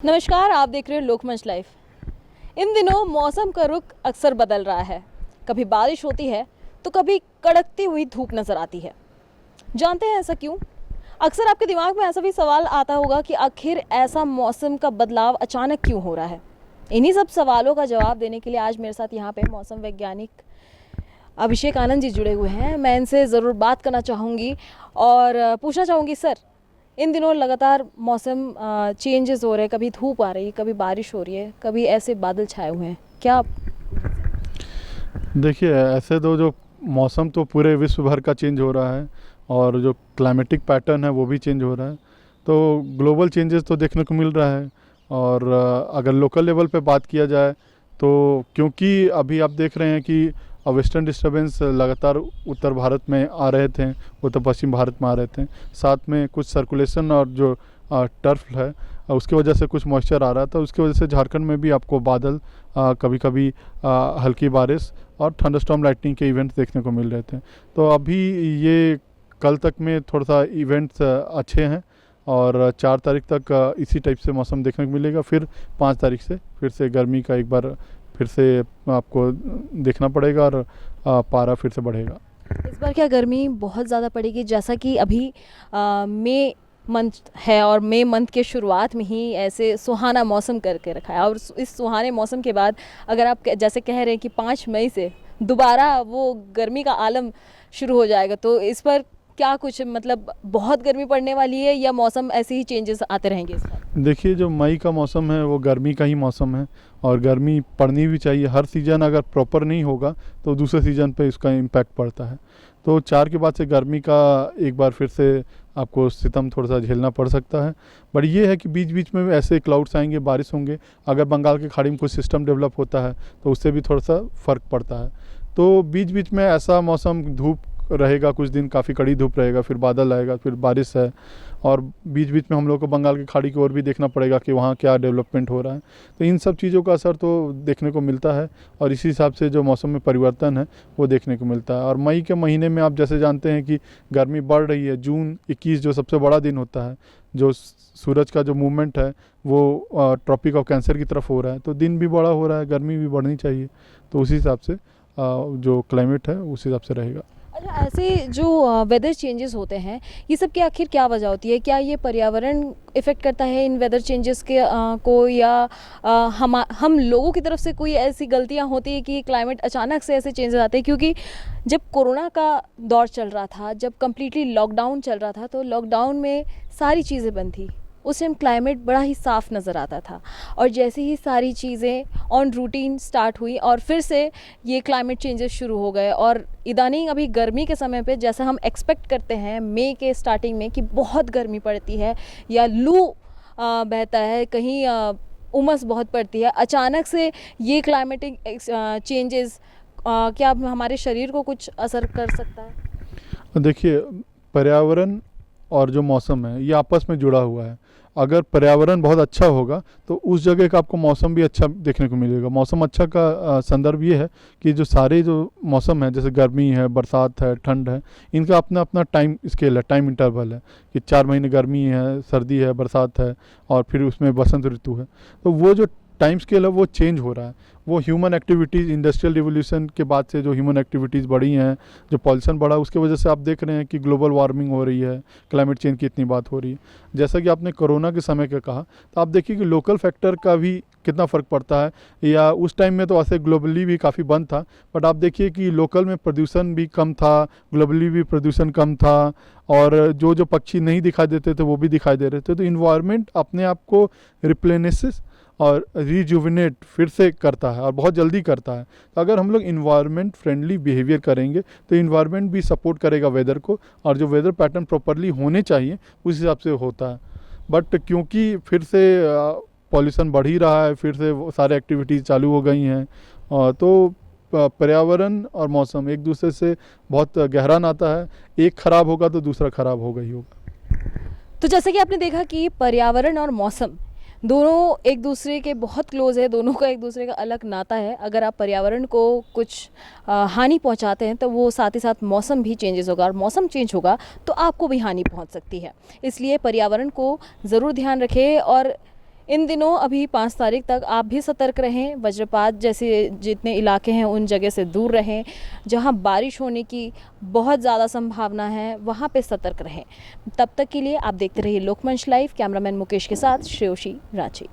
नमस्कार, आप देख रहे हो लोकमंच लाइव। इन दिनों मौसम का रुख अक्सर बदल रहा है। कभी बारिश होती है तो कभी कड़कती हुई धूप नज़र आती है। जानते हैं ऐसा क्यों? अक्सर आपके दिमाग में ऐसा भी सवाल आता होगा कि आखिर ऐसा मौसम का बदलाव अचानक क्यों हो रहा है। इन्हीं सब सवालों का जवाब देने के लिए आज मेरे साथ यहाँ पे मौसम वैज्ञानिक अभिषेक आनंद जी जुड़े हुए हैं। मैं इनसे ज़रूर बात करना चाहूँगी और पूछना चाहूँगी, सर, इन दिनों लगातार मौसम चेंजेस हो रहे हैं, कभी धूप आ रही है, कभी बारिश हो रही है, कभी ऐसे बादल छाए हुए हैं, क्या देखिए, ऐसे तो जो मौसम तो पूरे विश्व भर का चेंज हो रहा है और जो क्लाइमेटिक पैटर्न है वो भी चेंज हो रहा है। तो ग्लोबल चेंजेस तो देखने को मिल रहा है। और अगर लोकल लेवल पे बात किया जाए तो क्योंकि अभी आप देख रहे हैं कि वेस्टर्न डिस्टर्बेंस लगातार उत्तर भारत में आ रहे थे, उत्तर पश्चिम भारत में आ रहे थे, साथ में कुछ सर्कुलेशन और जो टर्फ है उसकी वजह से कुछ मॉइस्चर आ रहा था। उसकी वजह से झारखंड में भी आपको बादल, कभी कभी हल्की बारिश और थंडरस्टॉर्म लाइटनिंग के इवेंट्स देखने को मिल रहे थे। तो अभी ये कल तक में थोड़ा सा इवेंट्स अच्छे हैं और 4 तारीख तक इसी टाइप से मौसम देखने को मिलेगा। फिर 5 तारीख से फिर से गर्मी का एक बार फिर से आपको देखना पड़ेगा और पारा फिर से बढ़ेगा। इस बार क्या गर्मी बहुत ज़्यादा पड़ेगी? जैसा कि अभी मई मंथ है और मई मंथ के शुरुआत में ही ऐसे सुहाना मौसम करके रखा है और इस सुहाने मौसम के बाद अगर आप जैसे कह रहे हैं कि 5 मई से दोबारा वो गर्मी का आलम शुरू हो जाएगा, तो इस पर क्या कुछ मतलब बहुत गर्मी पड़ने वाली है या मौसम ऐसे ही चेंजेस आते रहेंगे इस बार? देखिए, जो मई का मौसम है वो गर्मी का ही मौसम है और गर्मी पड़नी भी चाहिए। हर सीज़न अगर प्रॉपर नहीं होगा तो दूसरे सीज़न पे इसका इम्पैक्ट पड़ता है। तो 4 के बाद से गर्मी का एक बार फिर से आपको सितम थोड़ा सा झेलना पड़ सकता है। बट ये है कि बीच बीच में ऐसे क्लाउड्स आएंगे, बारिश होंगे। अगर बंगाल की खाड़ी में कुछ सिस्टम डेवलप होता है तो उससे भी थोड़ा सा फ़र्क पड़ता है। तो बीच बीच में ऐसा मौसम, धूप रहेगा कुछ दिन, काफ़ी कड़ी धूप रहेगा, फिर बादल आएगा, फिर बारिश है और बीच बीच में हम लोग को बंगाल की खाड़ी की ओर भी देखना पड़ेगा कि वहाँ क्या डेवलपमेंट हो रहा है। तो इन सब चीज़ों का असर तो देखने को मिलता है और इसी हिसाब से जो मौसम में परिवर्तन है वो देखने को मिलता है। और मई के महीने में आप जैसे जानते हैं कि गर्मी बढ़ रही है। जून 21 जो सबसे बड़ा दिन होता है, जो सूरज का जो मूवमेंट है वो ट्रॉपिक ऑफ कैंसर की तरफ हो रहा है, तो दिन भी बड़ा हो रहा है, गर्मी भी बढ़नी चाहिए। तो उसी हिसाब से जो क्लाइमेट है उस हिसाब से रहेगा। अच्छा, ऐसे जो वेदर चेंजेस होते हैं, ये सब की आखिर क्या वजह होती है? क्या ये पर्यावरण इफ़ेक्ट करता है इन वेदर चेंजेस के को, या हम लोगों की तरफ से कोई ऐसी गलतियां होती है कि क्लाइमेट अचानक से ऐसे चेंजेस आते हैं? क्योंकि जब कोरोना का दौर चल रहा था, जब कम्प्लीटली लॉकडाउन चल रहा था, तो लॉकडाउन में सारी चीज़ें बंद थी। उस टाइम क्लाइमेट बड़ा ही साफ़ नज़र आता था और जैसे ही सारी चीज़ें ऑन रूटीन स्टार्ट हुई और फिर से ये क्लाइमेट चेंजेस शुरू हो गए। और इदानीं अभी गर्मी के समय पे जैसा हम एक्सपेक्ट करते हैं मई के स्टार्टिंग में कि बहुत गर्मी पड़ती है या लू बहता है, कहीं उमस बहुत पड़ती है, अचानक से ये क्लाइमेटिक चेंजेस क्या हमारे शरीर को कुछ असर कर सकता है? देखिए, पर्यावरण और जो मौसम है ये आपस में जुड़ा हुआ है। अगर पर्यावरण बहुत अच्छा होगा तो उस जगह का आपको मौसम भी अच्छा देखने को मिलेगा। मौसम अच्छा का संदर्भ ये है कि जो सारे जो मौसम है, जैसे गर्मी है, बरसात है, ठंड है, इनका अपना अपना टाइम स्केल है, टाइम इंटरवल है कि 4 महीने गर्मी है, सर्दी है, बरसात है और फिर उसमें बसंत ऋतु है। तो वो जो टाइम स्केल है वो चेंज हो रहा है। वो ह्यूमन एक्टिविटीज़, इंडस्ट्रियल रिवोल्यूशन के बाद से जो ह्यूमन एक्टिविटीज़ बढ़ी हैं, जो पॉल्यूशन बढ़ा, उसकी वजह से आप देख रहे हैं कि ग्लोबल वार्मिंग हो रही है, क्लाइमेट चेंज की इतनी बात हो रही है। जैसा कि आपने कोरोना के समय का कहा, तो आप देखिए कि लोकल फैक्टर का भी कितना फ़र्क पड़ता है। या उस टाइम में तो ऐसे ग्लोबली भी काफ़ी बंद था, बट आप देखिए कि लोकल में प्रदूषण भी कम था, ग्लोबली भी प्रदूषण कम था और जो जो पक्षी नहीं दिखाई देते थे वो भी दिखाई दे रहे थे। तो इन्वायरमेंट अपने आप को रिप्लेनिशेस और रिजुविनेट फिर से करता है और बहुत जल्दी करता है। तो अगर हम लोग इन्वायरमेंट फ्रेंडली बिहेवियर करेंगे तो इन्वायरमेंट भी सपोर्ट करेगा वेदर को और जो वेदर पैटर्न प्रॉपरली होने चाहिए उस हिसाब से होता है। बट क्योंकि फिर से पॉल्यूशन बढ़ ही रहा है, फिर से वो सारे एक्टिविटीज़ चालू हो गई हैं, तो पर्यावरण और मौसम एक दूसरे से बहुत गहरा नाता है। एक ख़राब होगा तो दूसरा ख़राब होगा ही होगा। तो जैसे कि आपने देखा कि पर्यावरण और मौसम दोनों एक दूसरे के बहुत क्लोज़ है, दोनों का एक दूसरे का अलग नाता है। अगर आप पर्यावरण को कुछ हानि पहुंचाते हैं तो वो साथ ही साथ मौसम भी चेंजेस होगा और मौसम चेंज होगा तो आपको भी हानि पहुंच सकती है। इसलिए पर्यावरण को ज़रूर ध्यान रखें और इन दिनों अभी 5 तारीख तक आप भी सतर्क रहें, वज्रपात जैसे जितने इलाके हैं उन जगह से दूर रहें, जहां बारिश होने की बहुत ज़्यादा संभावना है वहां पे सतर्क रहें। तब तक के लिए आप देखते रहिए लोकमंच लाइव। कैमरामैन मुकेश के साथ श्रेयोशी, रांची।